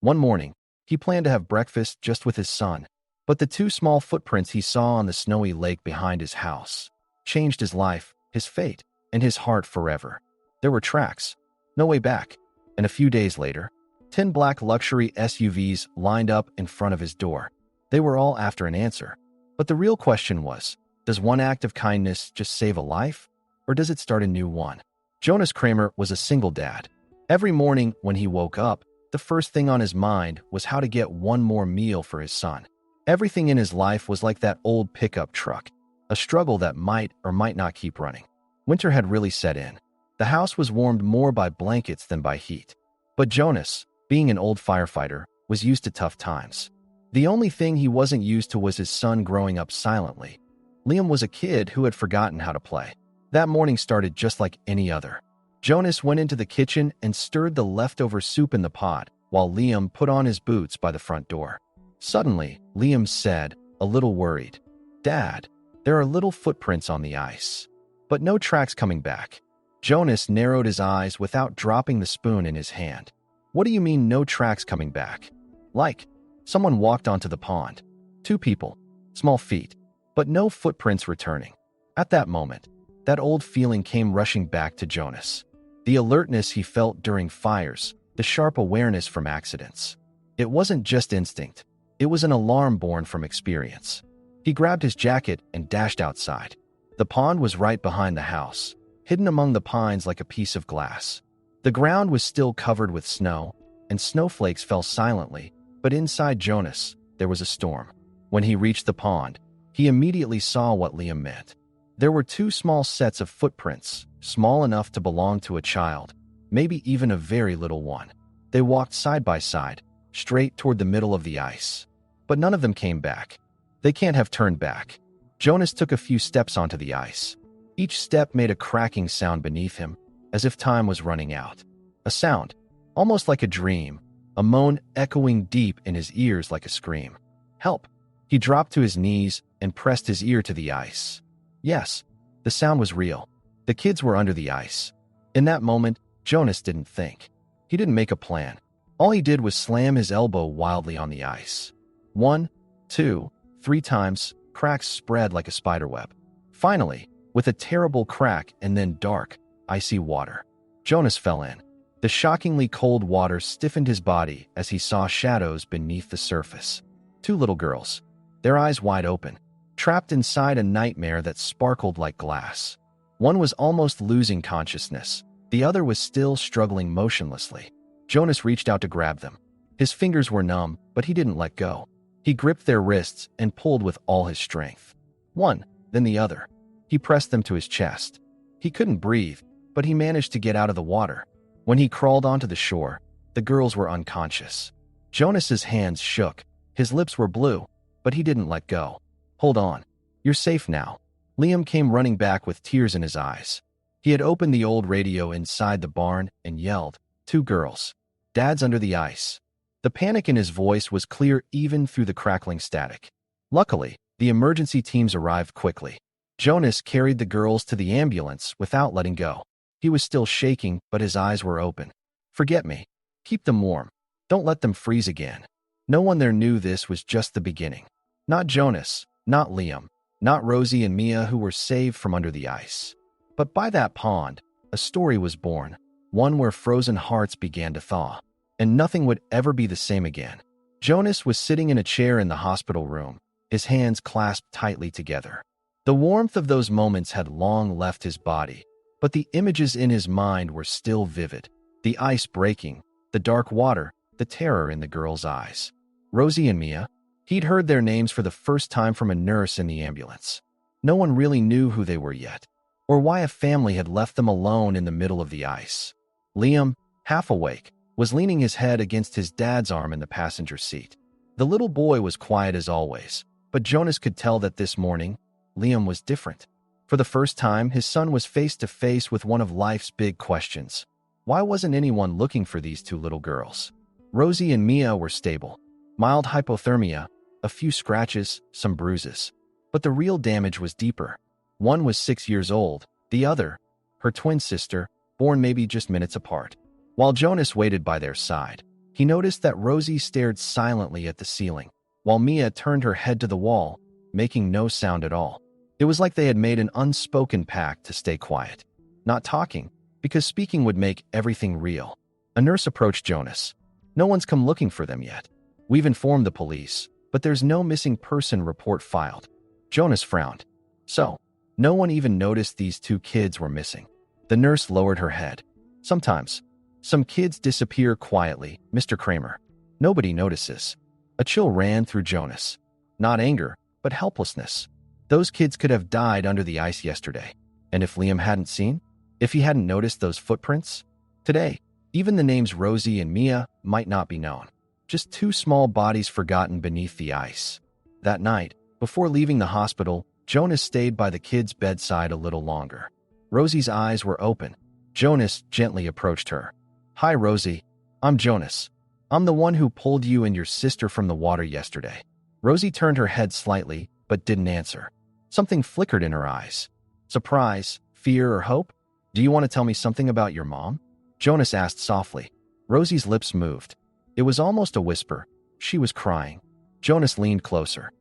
One morning, he planned to have breakfast just with his son, but the two small footprints he saw on the snowy lake behind his house changed his life, his fate, and his heart forever. There were tracks, no way back, and a few days later, 10 black luxury SUVs lined up in front of his door. They were all after an answer. But the real question was, does one act of kindness just save a life, or does it start a new one? Jonas Kramer was a single dad. Every morning when he woke up, the first thing on his mind was how to get one more meal for his son. Everything in his life was like that old pickup truck, a struggle that might or might not keep running. Winter had really set in. The house was warmed more by blankets than by heat. But Jonas, being an old firefighter, was used to tough times. The only thing he wasn't used to was his son growing up silently. Liam was a kid who had forgotten how to play. That morning started just like any other. Jonas went into the kitchen and stirred the leftover soup in the pot, while Liam put on his boots by the front door. Suddenly, Liam said, a little worried, "Dad, there are little footprints on the ice, but no tracks coming back." Jonas narrowed his eyes without dropping the spoon in his hand. "What do you mean no tracks coming back?" "Like, someone walked onto the pond. 2 people, small feet, but no footprints returning." At that moment, that old feeling came rushing back to Jonas. The alertness he felt during fires, the sharp awareness from accidents. It wasn't just instinct. It was an alarm born from experience. He grabbed his jacket and dashed outside. The pond was right behind the house, hidden among the pines like a piece of glass. The ground was still covered with snow, and snowflakes fell silently, but inside Jonas, there was a storm. When he reached the pond, he immediately saw what Liam meant. There were 2 small sets of footprints, small enough to belong to a child, maybe even a very little one. They walked side by side, straight toward the middle of the ice. But none of them came back. They can't have turned back. Jonas took a few steps onto the ice. Each step made a cracking sound beneath him, as if time was running out. A sound, almost like a dream, a moan echoing deep in his ears like a scream. "Help!" He dropped to his knees and pressed his ear to the ice. Yes, the sound was real. The kids were under the ice. In that moment, Jonas didn't think. He didn't make a plan. All he did was slam his elbow wildly on the ice. 1, 2, 3 times, cracks spread like a spiderweb. Finally, with a terrible crack and then dark, icy water, Jonas fell in. The shockingly cold water stiffened his body as he saw shadows beneath the surface. 2 little girls, their eyes wide open, trapped inside a nightmare that sparkled like glass. One was almost losing consciousness. The other was still struggling motionlessly. Jonas reached out to grab them. His fingers were numb, but he didn't let go. He gripped their wrists and pulled with all his strength. One, then the other. He pressed them to his chest. He couldn't breathe, but he managed to get out of the water. When he crawled onto the shore, the girls were unconscious. Jonas's hands shook. His lips were blue, but he didn't let go. "Hold on. You're safe now." Liam came running back with tears in his eyes. He had opened the old radio inside the barn and yelled, "2 girls. Dad's under the ice." The panic in his voice was clear even through the crackling static. Luckily, the emergency teams arrived quickly. Jonas carried the girls to the ambulance without letting go. He was still shaking, but his eyes were open. "Forget me. Keep them warm. Don't let them freeze again." No one there knew this was just the beginning. Not Jonas, not Liam, not Rosie and Mia, who were saved from under the ice. But by that pond, a story was born, one where frozen hearts began to thaw, and nothing would ever be the same again. Jonas was sitting in a chair in the hospital room, his hands clasped tightly together. The warmth of those moments had long left his body, but the images in his mind were still vivid. The ice breaking, the dark water, the terror in the girls' eyes. Rosie and Mia. He'd heard their names for the first time from a nurse in the ambulance. No one really knew who they were yet, or why a family had left them alone in the middle of the ice. Liam, half awake, was leaning his head against his dad's arm in the passenger seat. The little boy was quiet as always, but Jonas could tell that this morning, Liam was different. For the first time, his son was face to face with one of life's big questions. Why wasn't anyone looking for these 2 little girls? Rosie and Mia were stable. Mild hypothermia, a few scratches, some bruises. But the real damage was deeper. One was 6 years old, the other, her twin sister, born maybe just minutes apart. While Jonas waited by their side, He noticed that Rosie stared silently at the ceiling, while Mia turned her head to the wall, making no sound at all. It was like they had made an unspoken pact to stay quiet, not talking, because speaking would make everything real. A nurse approached Jonas. "No one's come looking for them yet. We've informed the police, but there's no missing person report filed." Jonas frowned. "So, no one even noticed these two kids were missing?" The nurse lowered her head. "Sometimes. Some kids disappear quietly, Mr. Kramer. Nobody notices." A chill ran through Jonas. Not anger, but helplessness. Those kids could have died under the ice yesterday. And if Liam hadn't seen? If he hadn't noticed those footprints? Today, even the names Rosie and Mia might not be known. Just two small bodies forgotten beneath the ice. That night, before leaving the hospital, Jonas stayed by the kid's bedside a little longer. Rosie's eyes were open. Jonas gently approached her. "Hi, Rosie. I'm Jonas. I'm the one who pulled you and your sister from the water yesterday." Rosie turned her head slightly, but didn't answer. Something flickered in her eyes. Surprise, fear, or hope? "Do you want to tell me something about your mom?" Jonas asked softly. Rosie's lips moved. It was almost a whisper. She was crying. Jonas leaned closer.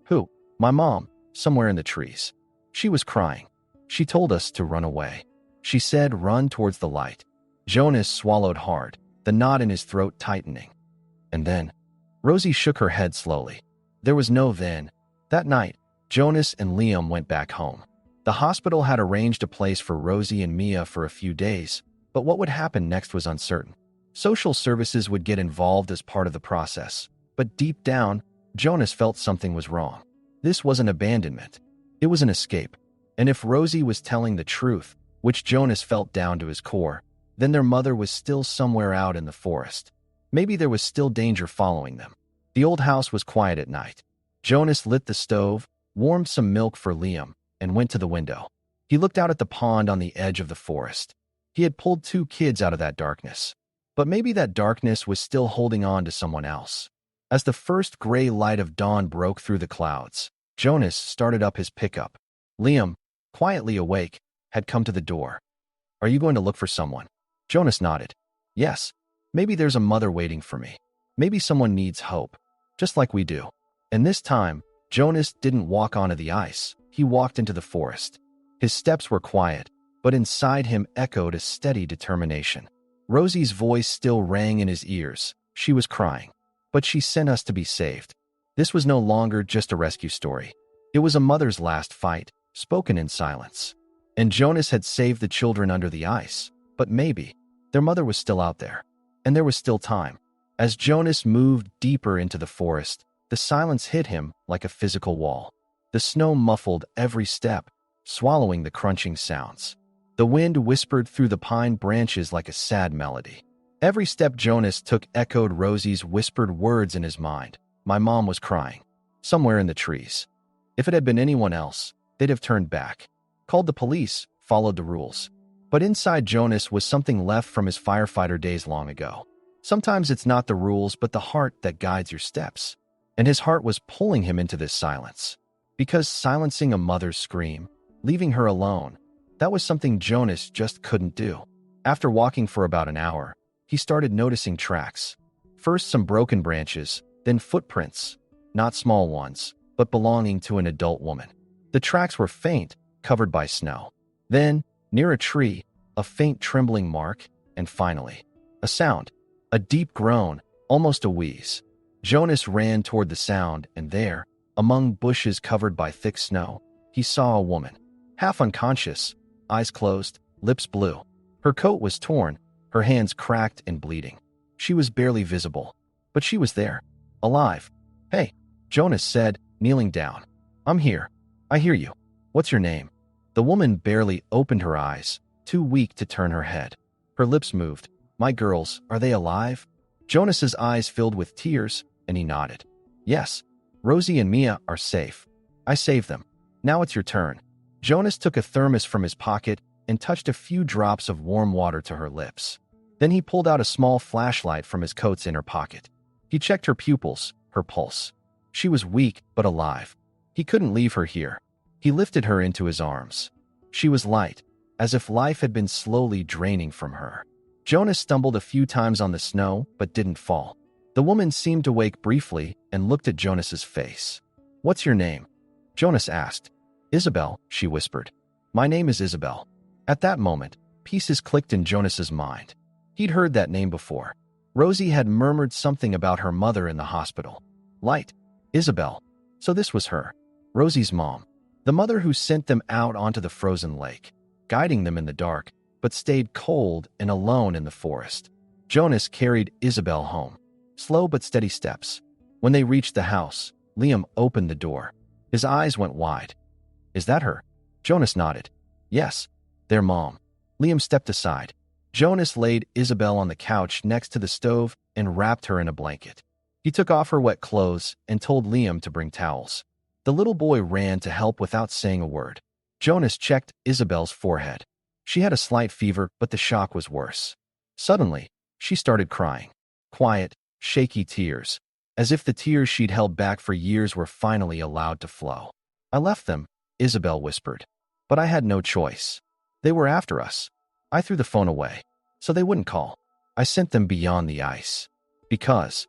"Who?" "My mom, somewhere in the trees. She was crying. She told us to run away. She said run towards the light." Jonas swallowed hard, the knot in his throat tightening. "And then?" Rosie shook her head slowly. "There was no then." That night, Jonas and Liam went back home. The hospital had arranged a place for Rosie and Mia for a few days, but what would happen next was uncertain. Social services would get involved as part of the process, but deep down, Jonas felt something was wrong. This wasn't abandonment. It was an escape. And if Rosie was telling the truth, which Jonas felt down to his core, then their mother was still somewhere out in the forest. Maybe there was still danger following them. The old house was quiet at night. Jonas lit the stove, warmed some milk for Liam, and went to the window. He looked out at the pond on the edge of the forest. He had pulled two kids out of that darkness. But maybe that darkness was still holding on to someone else. As the first gray light of dawn broke through the clouds, Jonas started up his pickup. Liam, quietly awake, had come to the door. "Are you going to look for someone?" Jonas nodded. "Yes. Maybe there's a mother waiting for me. Maybe someone needs hope, just like we do." And this time, Jonas didn't walk onto the ice. He walked into the forest. His steps were quiet, but inside him echoed a steady determination. Rosie's voice still rang in his ears. She was crying. But she sent us to be saved. This was no longer just a rescue story. It was a mother's last fight, spoken in silence. And Jonas had saved the children under the ice. But maybe their mother was still out there. And there was still time. As Jonas moved deeper into the forest, the silence hit him like a physical wall. The snow muffled every step, swallowing the crunching sounds. The wind whispered through the pine branches like a sad melody. Every step Jonas took echoed Rosie's whispered words in his mind. My mom was crying. Somewhere in the trees. If it had been anyone else, they'd have turned back. Called the police, followed the rules. But inside Jonas was something left from his firefighter days long ago. Sometimes it's not the rules but the heart that guides your steps. And his heart was pulling him into this silence. Because silencing a mother's scream, leaving her alone, that was something Jonas just couldn't do. After walking for about an hour, he started noticing tracks. First some broken branches, then footprints. Not small ones, but belonging to an adult woman. The tracks were faint, covered by snow. Then, near a tree, a faint trembling mark, and finally, a sound. A deep groan, almost a wheeze. Jonas ran toward the sound, and there, among bushes covered by thick snow, he saw a woman. Half unconscious, eyes closed, lips blue. Her coat was torn, her hands cracked and bleeding. She was barely visible, but she was there, alive. "Hey," Jonas said, kneeling down. "I'm here. I hear you. What's your name?" The woman barely opened her eyes, too weak to turn her head. Her lips moved. "My girls, are they alive?" Jonas's eyes filled with tears, and he nodded. "Yes. Rosie and Mia are safe. I saved them. Now it's your turn." Jonas took a thermos from his pocket and touched a few drops of warm water to her lips. Then he pulled out a small flashlight from his coat's inner pocket. He checked her pupils, her pulse. She was weak but alive. He couldn't leave her here. He lifted her into his arms. She was light, as if life had been slowly draining from her. Jonas stumbled a few times on the snow, but didn't fall. The woman seemed to wake briefly and looked at Jonas's face. "What's your name?" Jonas asked. "Isabel," she whispered. "My name is Isabel." At that moment, pieces clicked in Jonas's mind. He'd heard that name before. Rosie had murmured something about her mother in the hospital. Light. Isabel. So this was her. Rosie's mom. The mother who sent them out onto the frozen lake, guiding them in the dark, but stayed cold and alone in the forest. Jonas carried Isabel home. Slow but steady steps. When they reached the house, Liam opened the door. His eyes went wide. "Is that her?" Jonas nodded. "Yes, their mom." Liam stepped aside. Jonas laid Isabel on the couch next to the stove and wrapped her in a blanket. He took off her wet clothes and told Liam to bring towels. The little boy ran to help without saying a word. Jonas checked Isabel's forehead. She had a slight fever, but the shock was worse. Suddenly, she started crying. Quiet, shaky tears, as if the tears she'd held back for years were finally allowed to flow. "I left them," Isabel whispered. "But I had no choice. They were after us. I threw the phone away, so they wouldn't call. I sent them beyond the ice. Because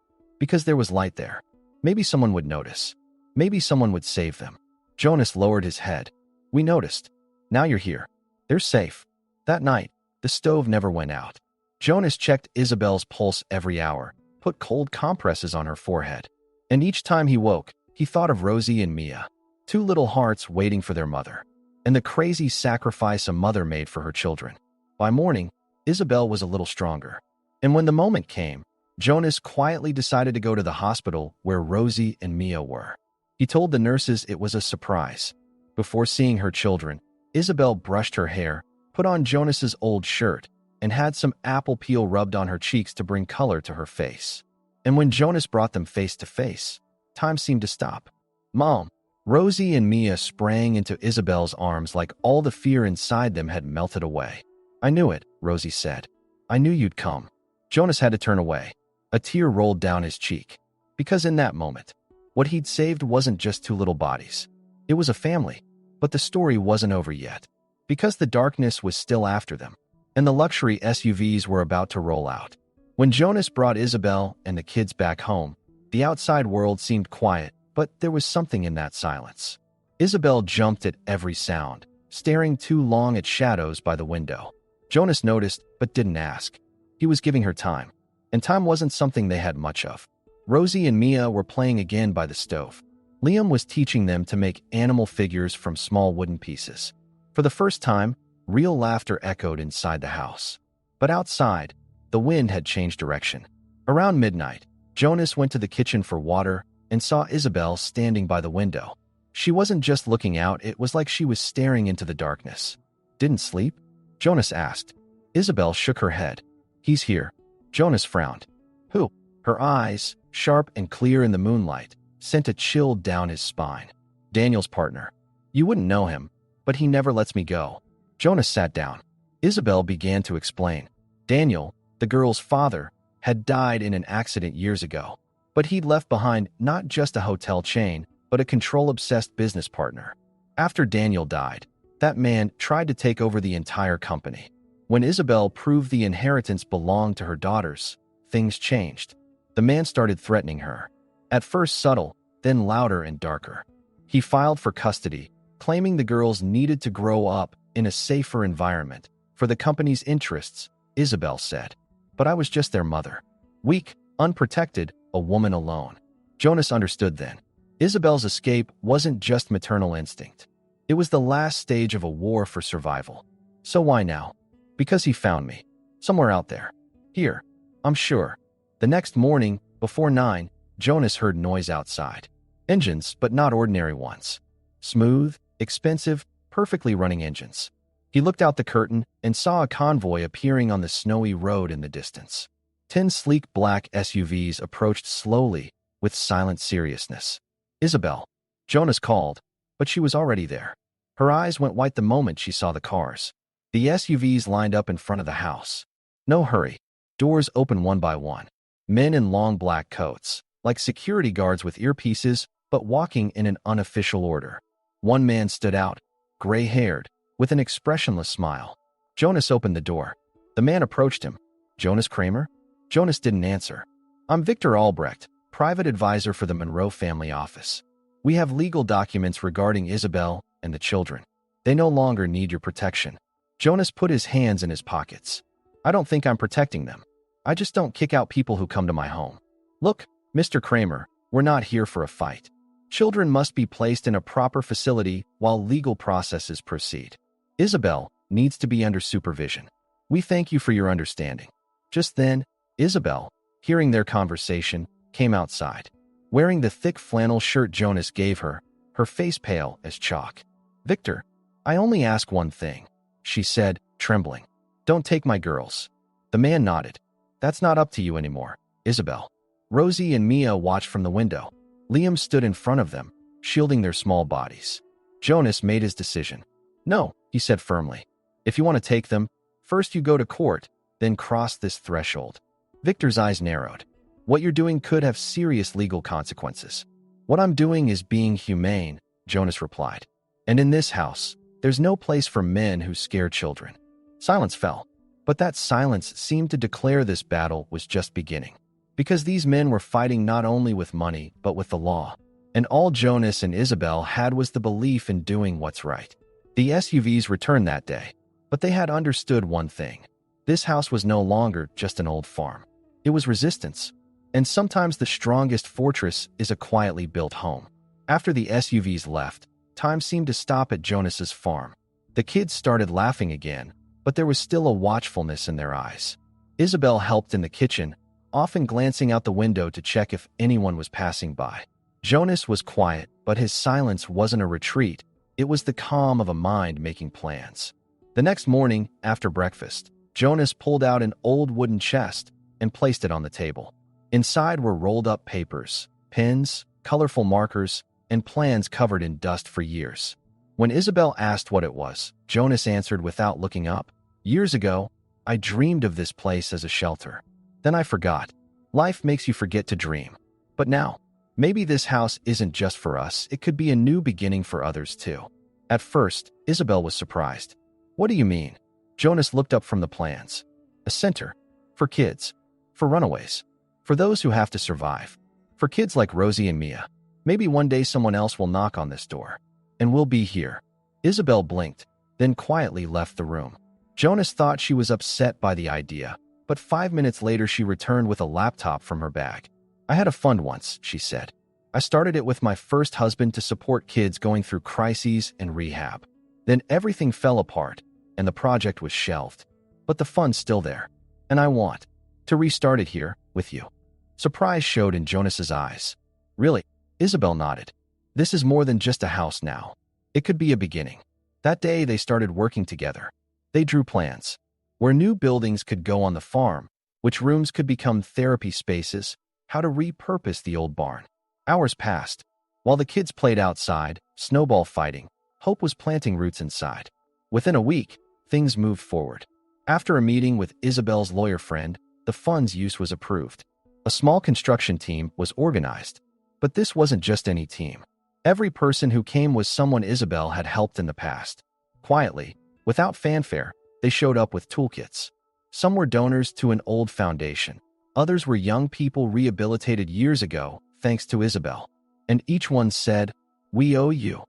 there was light there. Maybe someone would notice. Maybe someone would save them." Jonas lowered his head. "We noticed. Now you're here. They're safe." That night, the stove never went out. Jonas checked Isabel's pulse every hour, put cold compresses on her forehead. And each time he woke, he thought of Rosie and Mia, two little hearts waiting for their mother, and the crazy sacrifice a mother made for her children. By morning, Isabel was a little stronger. And when the moment came, Jonas quietly decided to go to the hospital where Rosie and Mia were. He told the nurses it was a surprise. Before seeing her children, Isabel brushed her hair, put on Jonas's old shirt, and had some apple peel rubbed on her cheeks to bring color to her face. And when Jonas brought them face to face, time seemed to stop. "Mom!" Rosie and Mia sprang into Isabel's arms like all the fear inside them had melted away. "I knew it," Rosie said. "I knew you'd come." Jonas had to turn away. A tear rolled down his cheek. Because in that moment, what he'd saved wasn't just two little bodies. It was a family. But the story wasn't over yet. Because the darkness was still after them, and the luxury SUVs were about to roll out. When Jonas brought Isabel and the kids back home, the outside world seemed quiet, but there was something in that silence. Isabel jumped at every sound, staring too long at shadows by the window. Jonas noticed, but didn't ask. He was giving her time, and time wasn't something they had much of. Rosie and Mia were playing again by the stove. Liam was teaching them to make animal figures from small wooden pieces. For the first time, real laughter echoed inside the house. But outside, the wind had changed direction. Around midnight, Jonas went to the kitchen for water and saw Isabel standing by the window. She wasn't just looking out, it was like she was staring into the darkness. "Didn't sleep?" Jonas asked. Isabel shook her head. "He's here." Jonas frowned. "Who?" Her eyes, sharp and clear in the moonlight, sent a chill down his spine. "Daniel's partner. You wouldn't know him, but he never lets me go." Jonas sat down. Isabel began to explain. Daniel, the girl's father, had died in an accident years ago. But he'd left behind not just a hotel chain, but a control-obsessed business partner. After Daniel died, that man tried to take over the entire company. When Isabel proved the inheritance belonged to her daughters, things changed. The man started threatening her. At first subtle, then louder and darker. He filed for custody, claiming the girls needed to grow up in a safer environment for the company's interests, Isabel said. But I was just their mother. Weak, unprotected, a woman alone. Jonas understood then. Isabel's escape wasn't just maternal instinct. It was the last stage of a war for survival. So why now? Because he found me. Somewhere out there. Here. I'm sure. The next morning, before 9, Jonas heard noise outside. Engines, but not ordinary ones. Smooth, expensive, perfectly running engines. He looked out the curtain and saw a convoy appearing on the snowy road in the distance. 10 sleek black SUVs approached slowly, with silent seriousness. "Isabel," Jonas called, but she was already there. Her eyes went white the moment she saw the cars. The SUVs lined up in front of the house. No hurry. Doors open one by one. Men in long black coats, like security guards with earpieces, but walking in an unofficial order. One man stood out, gray-haired, with an expressionless smile. Jonas opened the door. The man approached him. Jonas Kramer? Jonas didn't answer. I'm Victor Albrecht, private advisor for the Monroe family office. We have legal documents regarding Isabel and the children. They no longer need your protection. Jonas put his hands in his pockets. I don't think I'm protecting them. I just don't kick out people who come to my home. Look, Mr. Kramer, we're not here for a fight. Children must be placed in a proper facility while legal processes proceed. Isabel needs to be under supervision. We thank you for your understanding. Just then, Isabel, hearing their conversation, came outside. Wearing the thick flannel shirt Jonas gave her, her face pale as chalk. Victor, I only ask one thing, she said, trembling. Don't take my girls. The man nodded. That's not up to you anymore, Isabel. Rosie and Mia watched from the window. Liam stood in front of them, shielding their small bodies. Jonas made his decision. No, he said firmly. If you want to take them, first you go to court, then cross this threshold. Victor's eyes narrowed. What you're doing could have serious legal consequences. What I'm doing is being humane, Jonas replied. And in this house, there's no place for men who scare children. Silence fell, but that silence seemed to declare this battle was just beginning. Because these men were fighting not only with money, but with the law. And all Jonas and Isabel had was the belief in doing what's right. The SUVs returned that day, but they had understood one thing. This house was no longer just an old farm. It was resistance. And sometimes the strongest fortress is a quietly built home. After the SUVs left, time seemed to stop at Jonas's farm. The kids started laughing again, but there was still a watchfulness in their eyes. Isabel helped in the kitchen, often glancing out the window to check if anyone was passing by. Jonas was quiet, but his silence wasn't a retreat. It was the calm of a mind making plans. The next morning, after breakfast, Jonas pulled out an old wooden chest and placed it on the table. Inside were rolled-up papers, pens, colorful markers, and plans covered in dust for years. When Isabel asked what it was, Jonas answered without looking up. Years ago, I dreamed of this place as a shelter. Then I forgot. Life makes you forget to dream. But now, maybe this house isn't just for us. It could be a new beginning for others too. At first, Isabel was surprised. What do you mean? Jonas looked up from the plans. A center. For kids. For runaways. For those who have to survive. For kids like Rosie and Mia. Maybe one day someone else will knock on this door. And we'll be here. Isabel blinked, then quietly left the room. Jonas thought she was upset by the idea, but 5 minutes later she returned with a laptop from her bag. I had a fund once, she said. I started it with my first husband to support kids going through crises and rehab. Then everything fell apart, and the project was shelved. But the fund's still there, and I want to restart it here, with you. Surprise showed in Jonas's eyes. Really? Isabel nodded. This is more than just a house now. It could be a beginning. That day they started working together. They drew plans. Where new buildings could go on the farm, which rooms could become therapy spaces, how to repurpose the old barn. Hours passed. While the kids played outside, snowball fighting, hope was planting roots inside. Within a week, things moved forward. After a meeting with Isabel's lawyer friend, the fund's use was approved. A small construction team was organized. But this wasn't just any team. Every person who came was someone Isabel had helped in the past. Quietly, without fanfare, they showed up with toolkits. Some were donors to an old foundation. Others were young people rehabilitated years ago, thanks to Isabel. And each one said, "We owe you,"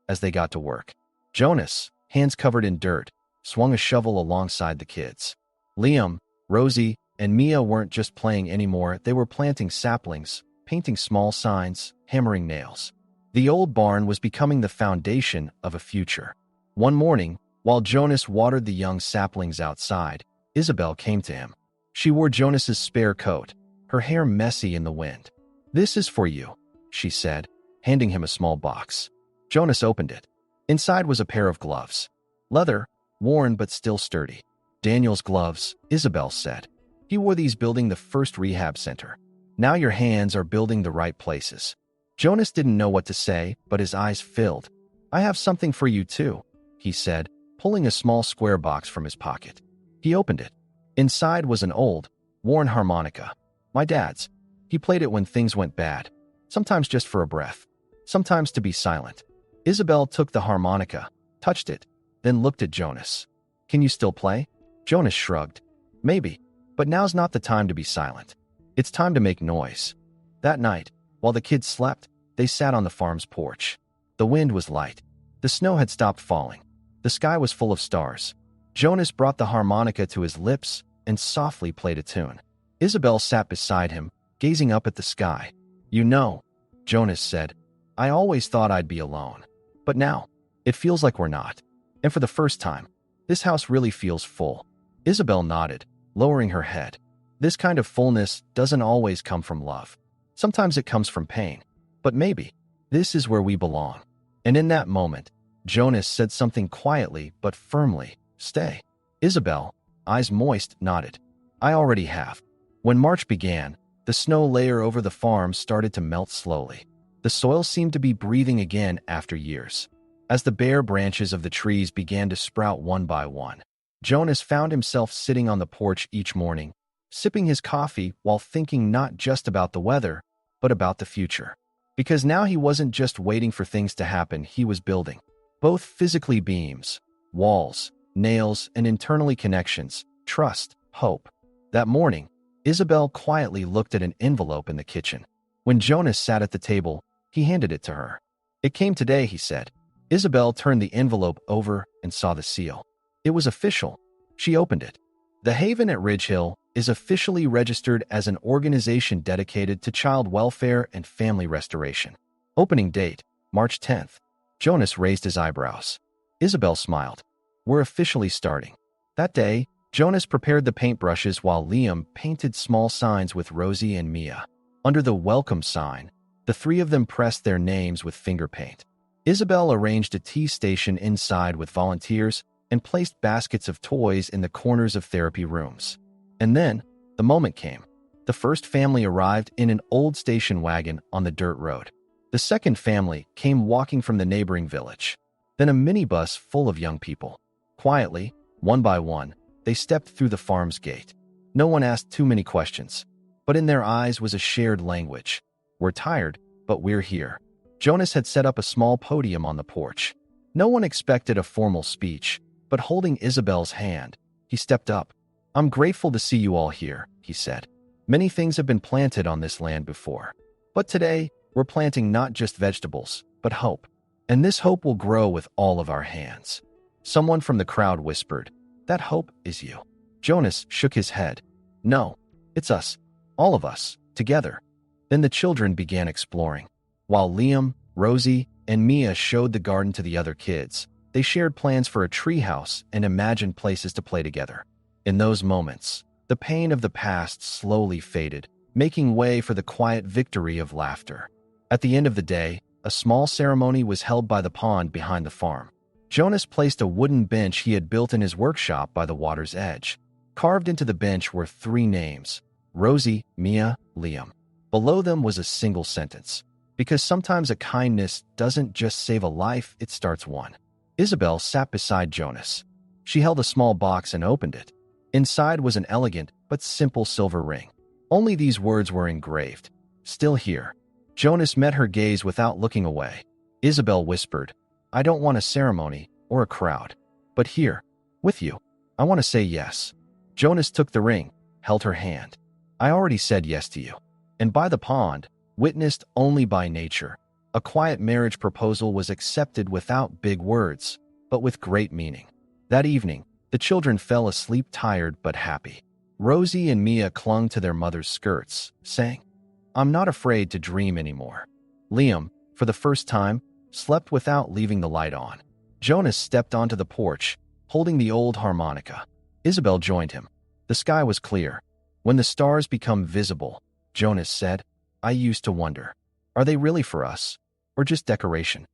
as they got to work. Jonas, hands covered in dirt, swung a shovel alongside the kids. Liam, Rosie, and Mia weren't just playing anymore. They were planting saplings, painting small signs, hammering nails. The old barn was becoming the foundation of a future. One morning, while Jonas watered the young saplings outside, Isabel came to him. She wore Jonas's spare coat, her hair messy in the wind. "This is for you," she said, handing him a small box. Jonas opened it. Inside was a pair of gloves. Leather, worn but still sturdy. "Daniel's gloves," Isabel said. "He wore these building the first rehab center. Now your hands are building the right places." Jonas didn't know what to say, but his eyes filled. "I have something for you too," he said, pulling a small square box from his pocket. He opened it. Inside was an old, worn harmonica. My dad's. He played it when things went bad, sometimes just for a breath, sometimes to be silent. Isabel took the harmonica, touched it, then looked at Jonas. "Can you still play?" Jonas shrugged. "Maybe." But now's not the time to be silent. It's time to make noise. That night, while the kids slept, they sat on the farm's porch. The wind was light. The snow had stopped falling. The sky was full of stars. Jonas brought the harmonica to his lips and softly played a tune. Isabel sat beside him, gazing up at the sky. "You know," Jonas said, "I always thought I'd be alone. But now, it feels like we're not. And for the first time, this house really feels full." Isabel nodded, lowering her head. This kind of fullness doesn't always come from love. Sometimes it comes from pain. But maybe this is where we belong. And in that moment, Jonas said something quietly but firmly. "Stay." Isabel, eyes moist, nodded. "I already have." When March began, the snow layer over the farm started to melt slowly. The soil seemed to be breathing again after years. As the bare branches of the trees began to sprout one by one, Jonas found himself sitting on the porch each morning, sipping his coffee while thinking not just about the weather, but about the future. Because now he wasn't just waiting for things to happen, he was building. Both physically beams, walls, nails, and internally connections, trust, hope. That morning, Isabel quietly looked at an envelope in the kitchen. When Jonas sat at the table, he handed it to her. "It came today," he said. Isabel turned the envelope over and saw the seal. It was official. She opened it. The Haven at Ridge Hill is officially registered as an organization dedicated to child welfare and family restoration. Opening date, March 10th. Jonas raised his eyebrows. Isabel smiled. "We're officially starting." That day, Jonas prepared the paintbrushes while Liam painted small signs with Rosie and Mia. Under the welcome sign, the three of them pressed their names with finger paint. Isabel arranged a tea station inside with volunteers and placed baskets of toys in the corners of therapy rooms. And then, the moment came. The first family arrived in an old station wagon on the dirt road. The second family came walking from the neighboring village. Then a minibus full of young people. Quietly, one by one, they stepped through the farm's gate. No one asked too many questions, but in their eyes was a shared language. "We're tired, but we're here." Jonas had set up a small podium on the porch. No one expected a formal speech, but holding Isabel's hand, he stepped up. "I'm grateful to see you all here," he said. "Many things have been planted on this land before. But today, we're planting not just vegetables, but hope. And this hope will grow with all of our hands." Someone from the crowd whispered, "That hope is you." Jonas shook his head. "No, it's us. All of us, together." Then the children began exploring. While Liam, Rosie, and Mia showed the garden to the other kids, they shared plans for a treehouse and imagined places to play together. In those moments, the pain of the past slowly faded, making way for the quiet victory of laughter. At the end of the day, a small ceremony was held by the pond behind the farm. Jonas placed a wooden bench he had built in his workshop by the water's edge. Carved into the bench were three names: Rosie, Mia, Liam. Below them was a single sentence: "Because sometimes a kindness doesn't just save a life, it starts one." Isabel sat beside Jonas. She held a small box and opened it. Inside was an elegant but simple silver ring. Only these words were engraved: "Still here." Jonas met her gaze without looking away. Isabel whispered, "I don't want a ceremony or a crowd, but here, with you, I want to say yes." Jonas took the ring, held her hand. "I already said yes to you." And by the pond, witnessed only by nature, a quiet marriage proposal was accepted without big words, but with great meaning. That evening, the children fell asleep tired but happy. Rosie and Mia clung to their mother's skirts, saying, "I'm not afraid to dream anymore." Liam, for the first time, slept without leaving the light on. Jonas stepped onto the porch, holding the old harmonica. Isabel joined him. The sky was clear. "When the stars become visible," Jonas said, "I used to wonder, are they really for us, or just decoration?"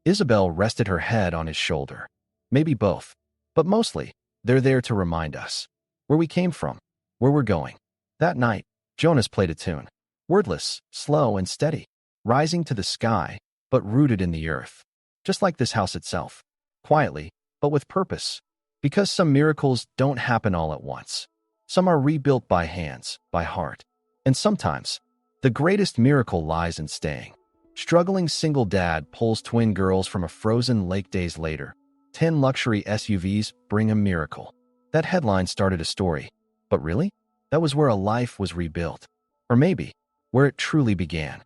Isabel rested her head on his shoulder. "Maybe both, but mostly, they're there to remind us where we came from, where we're going." That night, Jonas played a tune, wordless, slow, and steady, rising to the sky, but rooted in the earth. Just like this house itself, quietly, but with purpose. Because some miracles don't happen all at once. Some are rebuilt by hands, by heart. And sometimes, the greatest miracle lies in staying. Struggling single dad pulls twin girls from a frozen lake days later. 10 luxury SUVs bring a miracle. That headline started a story. But really? That was where a life was rebuilt. Or maybe, where it truly began.